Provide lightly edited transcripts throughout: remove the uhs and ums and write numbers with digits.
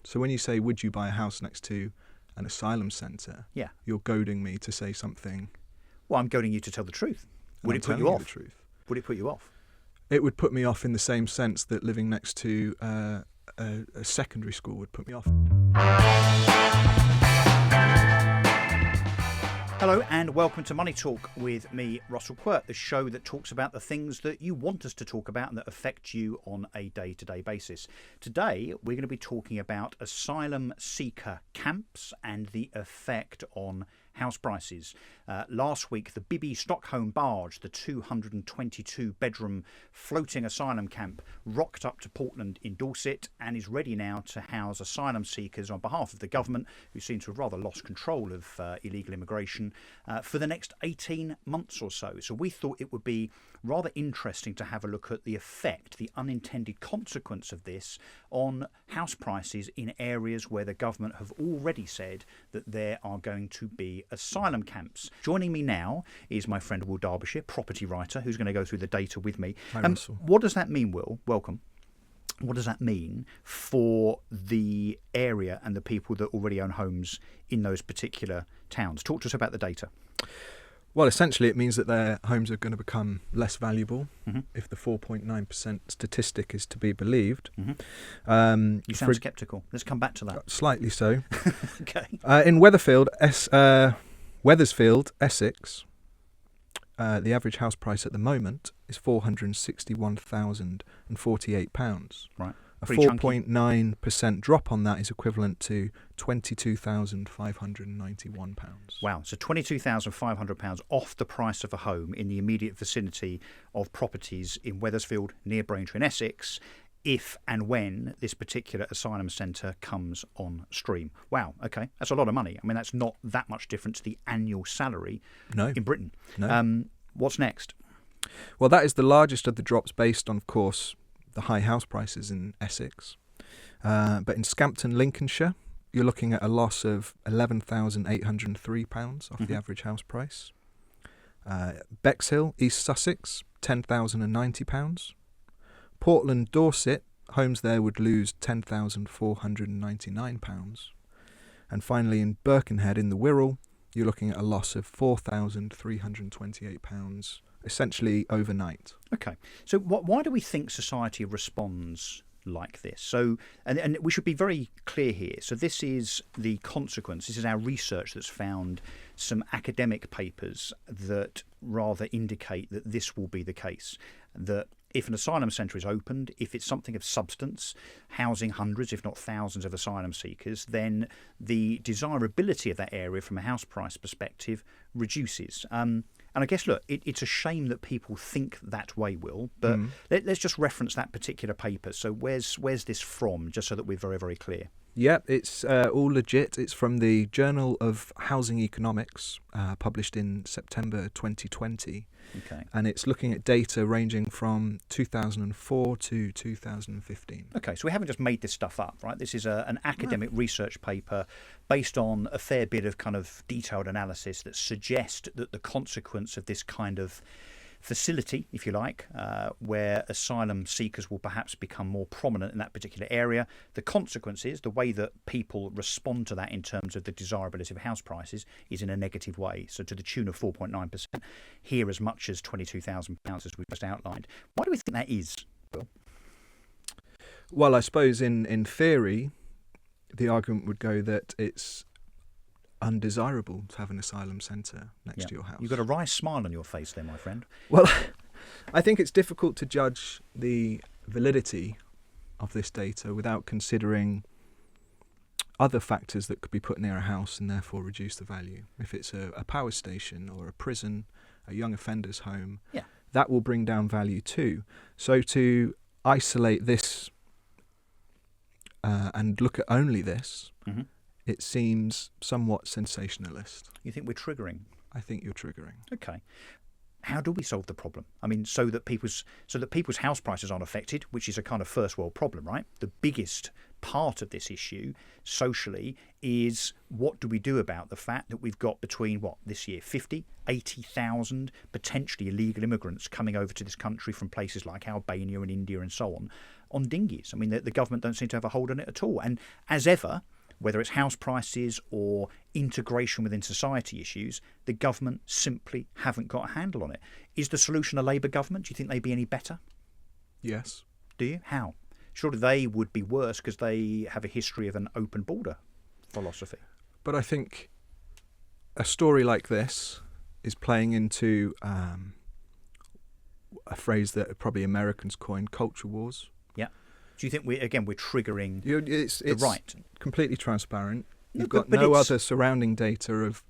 So when you say, would you buy a house next to an asylum centre, Yeah. you're goading me to say something. Well, I'm goading you to tell the truth. And Would I'm it put you telling off? the truth. Would it put you off? It would put me off in the same sense that living next to a secondary school would put me off. Hello and welcome to Money Talk with me, Russel Quirk, the show that talks about the things that you want us to talk about and that affect you on a day-to-day basis. Today, we're going to be talking about asylum seeker camps and the effect on house prices. Last week, the Bibi Stockholm barge, the 222-bedroom floating asylum camp, rocked up to Portland in Dorset and is ready now to house asylum seekers on behalf of the government, who seem to have rather lost control of illegal immigration, for the next 18 months or so. So we thought it would be rather interesting to have a look at the effect, the unintended consequence of this on house prices in areas where the government have already said that there are going to be asylum camps. Joining me now is my friend Will Darbyshire, property writer, who's going to go through the data with me. Hi, Russell. What does that mean, Will? Welcome. What does that mean for the area and the people that already own homes in those particular towns? Talk to us about the data. Well, essentially it means that their homes are going to become less valuable, Mm-hmm. if the 4.9% statistic is to be believed. Mm-hmm. You sound sceptical. Let's come back to that. Slightly so. Okay. In Wethersfield, Essex, the average house price at the moment is £461,048. Right. A Pretty chunky. 4.9% drop on that is equivalent to £22,591. Wow. So £22,500 off the price of a home in the immediate vicinity of properties in Wethersfield, near Braintree in Essex, if and when this particular asylum centre comes on stream. Wow. Okay. That's a lot of money. I mean, that's not that much different to the annual salary No. in Britain. No. What's next? Well, that is the largest of the drops based on, of course, the high house prices in Essex. But in Scampton, Lincolnshire, you're looking at a loss of £11,803 off the average house price. Bexhill, East Sussex, £10,090. Portland, Dorset, homes there would lose £10,499. And finally in Birkenhead in the Wirral, you're looking at a loss of £4,328, essentially overnight. Okay. So why do we think society responds like this? So, and we should be very clear here. So this is the consequence. This is our research that's found some academic papers that rather indicate that this will be the case. That if an asylum centre is opened, if it's something of substance, housing hundreds, if not thousands of asylum seekers, then the desirability of that area from a house price perspective reduces. And I guess, look, it's a shame that people think that way, Will, but let's just reference that particular paper. So where's this from, just so that we're very, very clear? Yeah, it's all legit. It's from the Journal of Housing Economics, published in September 2020. Okay. And it's looking at data ranging from 2004 to 2015. Okay, so we haven't just made this stuff up, right? This is an academic research paper based on a fair bit of kind of detailed analysis that suggest that the consequence of this kind of facility, if you like, where asylum seekers will perhaps become more prominent in that particular area. The consequences, the way that people respond to that in terms of the desirability of house prices, is in a negative way. So to the tune of 4.9%, here as much as £22,000 as we've just outlined. Why do we think that is, Will? Well, I suppose in theory, the argument would go that it's undesirable to have an asylum centre next to your house. You've got a wry smile on your face there, my friend. Well, I think it's difficult to judge the validity of this data without considering other factors that could be put near a house and therefore reduce the value. If it's a power station or a prison, a young offender's home, that will bring down value too. So to isolate this and look at only this, it seems somewhat sensationalist. You think we're triggering? I think you're triggering. Okay. how do we solve the problem? I mean, so that people's house prices aren't affected, which is a kind of first world problem, right? The biggest part of this issue socially is, what do we do about the fact that we've got between this year 50, 80,000 potentially illegal immigrants coming over to this country from places like Albania and India and so on dinghies. I mean, the government don't seem to have a hold on it at all. And as ever, whether it's house prices or integration within society issues, the government simply haven't got a handle on it. Is the solution a Labour government? Do you think they'd be any better? Yes. Do you? How? Surely they would be worse because they have a history of an open border philosophy. But I think a story like this is playing into a phrase that probably Americans coined, culture wars. Yeah. Do you think we're triggering It's the right? Completely transparent. You've No, got but no it's- other surrounding data of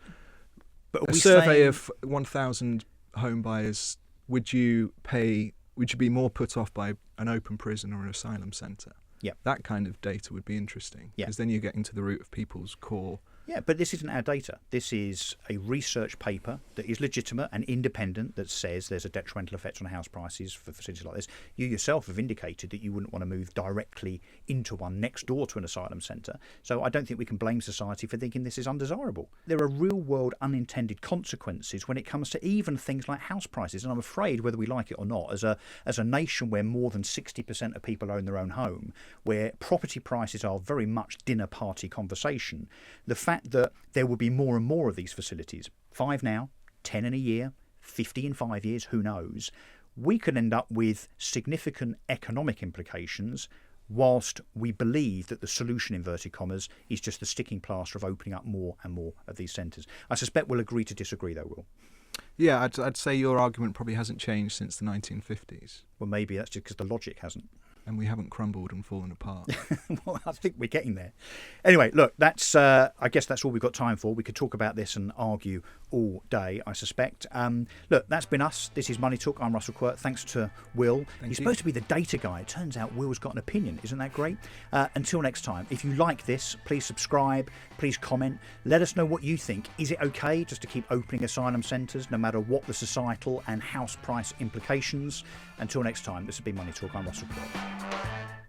But a survey of 1,000 home buyers. Would you be more put off by an open prison or an asylum centre? Yeah. That kind of data would be interesting. Yeah. Because then you're getting to the root of people's core. Yeah, but this isn't our data. This is a research paper that is legitimate and independent that says there's a detrimental effect on house prices for facilities like this. You yourself have indicated that you wouldn't want to move directly into one next door to an asylum centre. So I don't think we can blame society for thinking this is undesirable. There are real-world unintended consequences when it comes to even things like house prices. And I'm afraid, whether we like it or not, as a nation where more than 60% of people own their own home, where property prices are very much dinner party conversation, the fact that there will be more and more of these facilities, 5 now, 10 in a year, 50 in 5 years, who knows, we could end up with significant economic implications whilst we believe that the solution, inverted commas, is just the sticking plaster of opening up more and more of these centres. I suspect we'll agree to disagree though, Will. Yeah, I'd say your argument probably hasn't changed since the 1950s. Well, maybe that's just because the logic hasn't. And we haven't crumbled and fallen apart. Well, I think we're getting there. Anyway, look, that's I guess that's all we've got time for. We could talk about this and argue all day, I suspect. Look, that's been us. This is Money Talk. I'm Russel Quirk. Thanks to Will. He's supposed to be the data guy. It turns out Will's got an opinion. Isn't that great? Until next time, if you like this, please subscribe, please comment. Let us know what you think. Is it okay just to keep opening asylum centres, no matter what the societal and house price implications? Until next time, this has been Money Talk. I'm Russel Quirk.